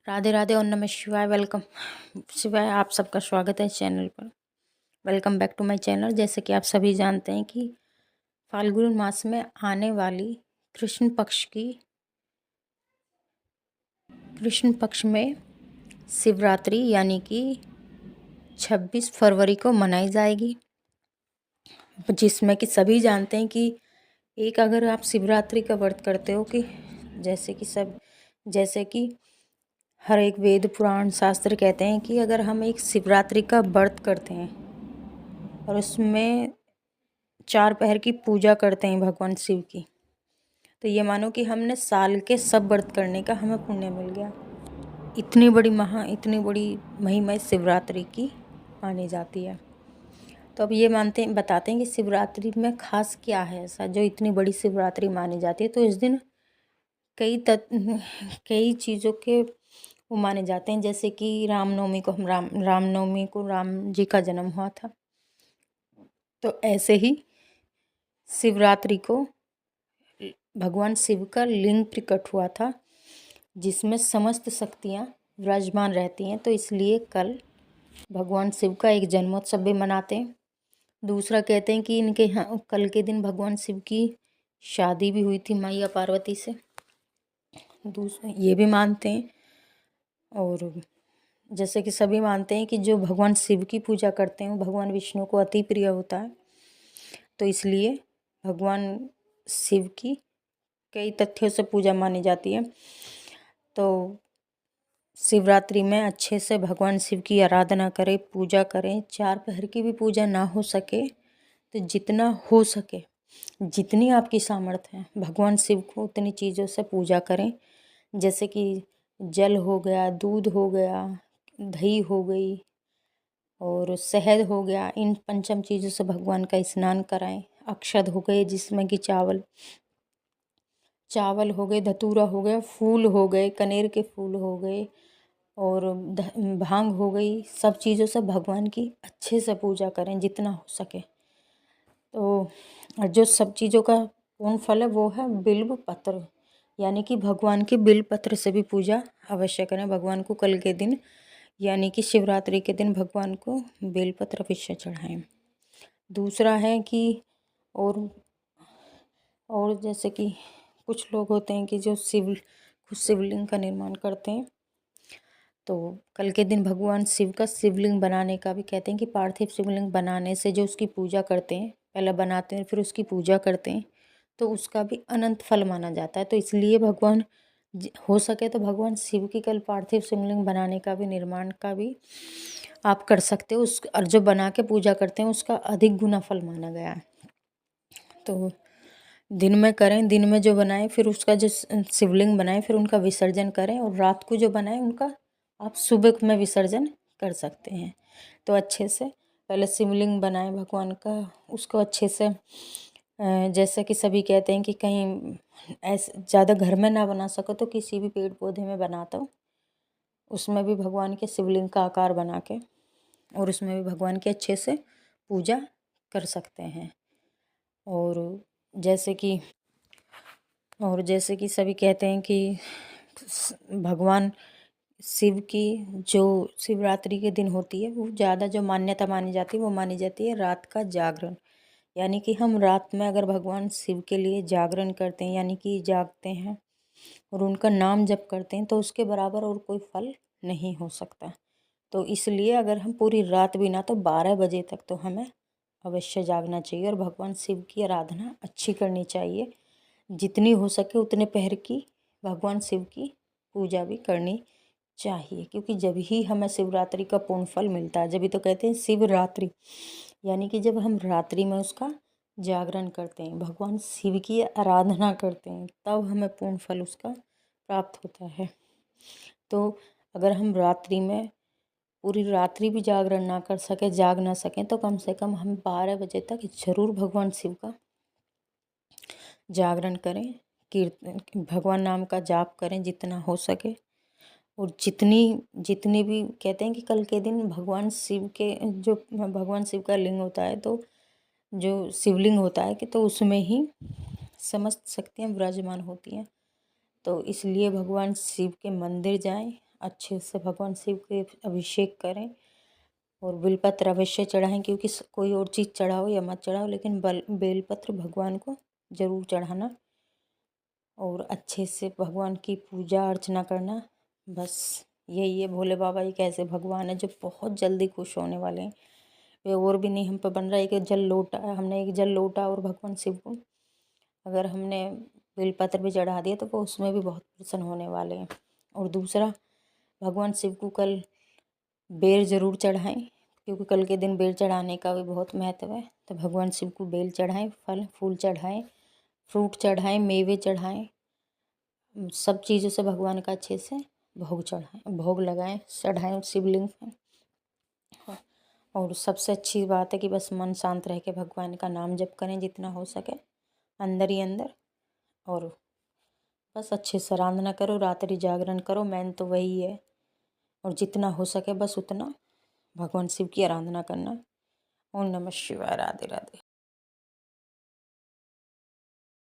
राधे राधे और नमः शिवाय। वेलकम शिवाय, आप सबका स्वागत है चैनल पर। Welcome back to my channel. जैसे कि आप सभी जानते हैं कि फाल्गुन मास में आने वाली कृष्ण पक्ष में शिवरात्रि यानी कि 26 फरवरी को मनाई जाएगी, जिसमें कि सभी जानते हैं कि एक अगर आप शिवरात्रि का व्रत करते हो कि जैसे कि हर एक वेद पुराण शास्त्र कहते हैं कि अगर हम एक शिवरात्रि का व्रत करते हैं और उसमें 4 पहर की पूजा करते हैं भगवान शिव की, तो ये मानो कि हमने साल के सब व्रत करने का हमें पुण्य मिल गया। इतनी बड़ी महिमा शिवरात्रि की मानी जाती है। तो अब ये बताते हैं कि शिवरात्रि में खास क्या है ऐसा जो इतनी बड़ी शिवरात्रि मानी जाती है। तो इस दिन कई चीज़ों के वो माने जाते हैं, जैसे कि रामनवमी को राम जी का जन्म हुआ था। तो ऐसे ही शिवरात्रि को भगवान शिव का लिंग प्रकट हुआ था, जिसमें समस्त शक्तियाँ विराजमान रहती हैं। तो इसलिए कल भगवान शिव का एक जन्मोत्सव भी मनाते हैं। दूसरा कहते हैं कि इनके यहाँ कल के दिन भगवान शिव की शादी भी हुई थी मैया पार्वती से, दूसरा ये भी मानते हैं। और जैसे कि सभी मानते हैं कि जो भगवान शिव की पूजा करते हैं वो भगवान विष्णु को अति प्रिय होता है। तो इसलिए भगवान शिव की कई तथ्यों से पूजा मानी जाती है। तो शिवरात्रि में अच्छे से भगवान शिव की आराधना करें, पूजा करें। 4 पहर की भी पूजा ना हो सके तो जितना हो सके, जितनी आपकी सामर्थ्य है, भगवान शिव को उतनी चीज़ों से पूजा करें। जैसे कि जल हो गया, दूध हो गया, दही हो गई और शहद हो गया। इन पंचम चीज़ों से भगवान का स्नान कराएं। अक्षत हो गए, जिसमें कि चावल हो गए, धतूरा हो गया, फूल हो गए, कनेर के फूल हो गए और भांग हो गई। सब चीज़ों से भगवान की अच्छे से पूजा करें जितना हो सके। तो जो सब चीज़ों का पूर्ण फल है वो है बिल्व पत्र, यानी कि भगवान के बिल्व पत्र से भी पूजा अवश्य करें। भगवान को कल के दिन यानी कि शिवरात्रि के दिन भगवान को बेलपत्र अवश्य चढ़ाएं। दूसरा है कि और जैसे कि कुछ लोग होते हैं कि जो खुद शिवलिंग का निर्माण करते हैं। तो कल के दिन भगवान शिव का शिवलिंग बनाने का भी कहते हैं कि पार्थिव शिवलिंग बनाने से जो उसकी पूजा करते हैं, पहले बनाते हैं फिर उसकी पूजा करते हैं, तो उसका भी अनंत फल माना जाता है। तो इसलिए हो सके तो भगवान शिव की कल पार्थिव शिवलिंग बनाने का भी, निर्माण का भी आप कर सकते हो। और जो बना के पूजा करते हैं उसका अधिक गुना फल माना गया है। तो दिन में करें, दिन में जो बनाएं फिर उसका जो शिवलिंग बनाएं फिर उनका विसर्जन करें, और रात को जो बनाएं उनका आप सुबह में विसर्जन कर सकते हैं। तो अच्छे से पहले शिवलिंग बनाएं भगवान का, उसको अच्छे से जैसे कि सभी कहते हैं कि कहीं ऐसे ज़्यादा घर में ना बना सको तो किसी भी पेड़ पौधे में बनाता हूँ, उसमें भी भगवान के शिवलिंग का आकार बना के और उसमें भी भगवान की अच्छे से पूजा कर सकते हैं। और जैसे कि सभी कहते हैं कि भगवान शिव की जो शिवरात्रि के दिन होती है वो ज़्यादा जो मान्यता मानी जाती है वो मानी जाती है रात का जागरण। यानी कि हम रात में अगर भगवान शिव के लिए जागरण करते हैं, यानी कि जागते हैं और उनका नाम जप करते हैं, तो उसके बराबर और कोई फल नहीं हो सकता। तो इसलिए अगर हम पूरी रात भी ना तो 12 बजे तक तो हमें अवश्य जागना चाहिए और भगवान शिव की आराधना अच्छी करनी चाहिए। जितनी हो सके उतने पहर की भगवान शिव की पूजा भी करनी चाहिए, क्योंकि जब ही हमें शिवरात्रि का पूर्ण फल मिलता है। जब ही तो कहते हैं शिवरात्रि, यानी कि जब हम रात्रि में उसका जागरण करते हैं, भगवान शिव की आराधना करते हैं, तब हमें पूर्ण फल उसका प्राप्त होता है। तो अगर हम रात्रि में पूरी रात्रि भी जागरण ना कर सके, जाग ना सकें, तो कम से कम हम 12 बजे तक ज़रूर भगवान शिव का जागरण करें, कीर्तन भगवान नाम का जाप करें जितना हो सके। और जितनी भी कहते हैं कि कल के दिन भगवान शिव का लिंग होता है, तो जो शिवलिंग होता है कि तो उसमें ही समस्त शक्तियाँ विराजमान होती हैं। तो इसलिए भगवान शिव के मंदिर जाएं, अच्छे से भगवान शिव के अभिषेक करें और बेलपत्र अवश्य चढ़ाएं, क्योंकि कोई और चीज़ चढ़ाओ या मत चढ़ाओ लेकिन बेलपत्र भगवान को ज़रूर चढ़ाना और अच्छे से भगवान की पूजा अर्चना करना। बस यही है, भोले बाबा एक ऐसे भगवान है जो बहुत जल्दी खुश होने वाले हैं। वे और भी नहीं हम पर बन रहा है कि जल लोटा, हमने एक जल लोटा और भगवान शिव को अगर हमने बेलपत्र भी चढ़ा दिया तो वो उसमें भी बहुत प्रसन्न होने वाले हैं। और दूसरा, भगवान शिव को कल बेल ज़रूर चढ़ाएं, क्योंकि कल के दिन बेल चढ़ाने का भी बहुत महत्व है। तो भगवान शिव को बेल चढ़ाएं, फल फूल चढ़ाएं, फ्रूट चढ़ाएं, मेवे चढ़ाएं, सब चीज़ों से भगवान का अच्छे से भोग लगाएं, चढ़ाएं शिवलिंग पे। और सबसे अच्छी बात है कि बस मन शांत रह के भगवान का नाम जप करें जितना हो सके अंदर ही अंदर, और बस अच्छे से आराधना करो, रात्रि जागरण करो, मेन तो वही है। और जितना हो सके बस उतना भगवान शिव की आराधना करना। ओम नमः शिवाय। राधे राधे।